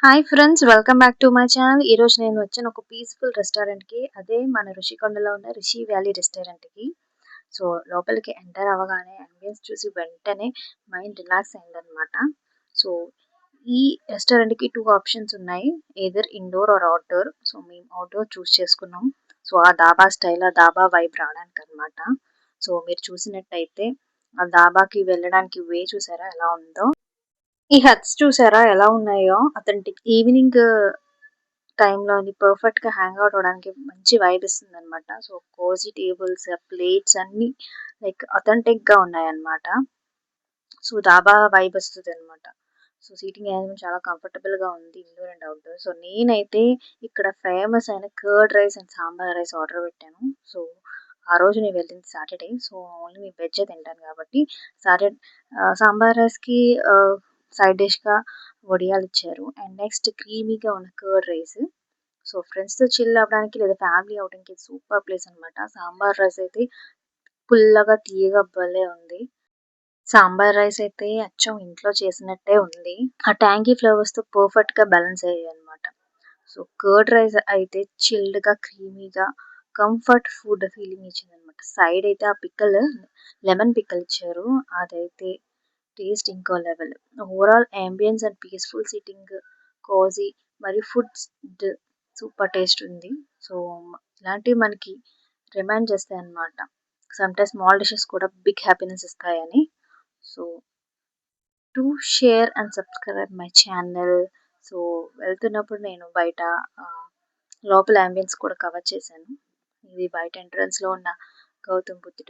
Hi friends, welcome back to my channel. ఈరోజు నేను వచ్చాను ఒక పీస్ఫుల్ రెస్టారెంట్కి. అదే మన ఋషికొండలో ఉన్న రిషి వ్యాలీ రెస్టారెంట్కి. సో లోపలికి ఎంటర్ అవ్వగానే అంబియన్స్ చూసి వెంటనే మైండ్ రిలాక్స్ అయిందనమాట. సో ఈ రెస్టారెంట్కి టూ ఆప్షన్స్ ఉన్నాయి, either indoor or outdoor. So మేము అవుట్డోర్ చూస్ చేసుకున్నాం. సో ఆ దాబా స్టైల్, ఆ దాబా వైబ్ రావడానికి అనమాట. సో మీరు చూసినట్టయితే ఆ దాబాకి వెళ్ళడానికి వే చూసారా ఎలా ఉందో. ఈ హట్స్ చూసారా ఎలా ఉన్నాయో. అథెంటిక్ ఈవినింగ్ టైంలో అది పర్ఫెక్ట్గా హ్యాంగ్ అవుట్ అవడానికి మంచి వైబ్ ఇస్తుంది అనమాట. సో కోజీ టేబుల్స్, ప్లేట్స్ అన్నీ లైక్ అథెంటిక్గా ఉన్నాయన్నమాట. సో డాబా వైబ్ వస్తుంది అనమాట. సో సీటింగ్ అరేంజ్మెంట్ చాలా కంఫర్టబుల్గా ఉంది, ఇండోర్ అండ్ అవుట్డోర్. సో నేనైతే ఇక్కడ ఫేమస్ అయిన curd rice and sambar rice order పెట్టాను. సో ఆ రోజు నేను వెళ్ళింది సాటర్డే. సో ఓన్లీ నేను వెజ్ తింటాను కాబట్టి సాటర్డే సాంబార్ రైస్కి సైడ్ డిష్గా వడియాలు ఇచ్చారు. అండ్ నెక్స్ట్ క్రీమీగా ఉన్న కర్డ్ రైస్. సో ఫ్రెండ్స్తో చిల్ అవ్వడానికి లేదా ఫ్యామిలీ అవడానికి సూపర్ ప్లేస్ అనమాట. సాంబార్ రైస్ అయితే పుల్లగా తీయగా భలే ఉంది. సాంబార్ రైస్ అయితే అచ్చం ఇంట్లో చేసినట్టే ఉంది. ఆ ట్యాంగీ ఫ్లేవర్స్తో పర్ఫెక్ట్గా బ్యాలెన్స్ అయ్యాయి అనమాట. సో కర్డ్ రైస్ అయితే చిల్డ్గా క్రీమీగా కంఫర్ట్ ఫుడ్ ఫీలింగ్ ఇచ్చింది అనమాట. సైడ్ అయితే ఆ పిక్కల్, లెమన్ పిక్కల్ ఇచ్చారు. అదైతే టేస్ట్ ఇంకో level. Overall ambience and peaceful sitting, cosy మరియు ఫుడ్ సూపర్ టేస్ట్ ఉంది. సో ఇలాంటివి మనకి రిమైండ్ చేస్తాయి అన్నమాట. సమ్టైమ్స్ స్మాల్ డిషెస్ కూడా బిగ్ హ్యాపీనెస్ ఇస్తాయని. So to share and subscribe my channel. So వెళ్తున్నప్పుడు నేను బయట లోపల అంబియన్స్ కూడా కవర్ చేశాను. ఇది బయట ఎంట్రన్స్లో ఉన్న గౌతమ్ బుద్ధుడు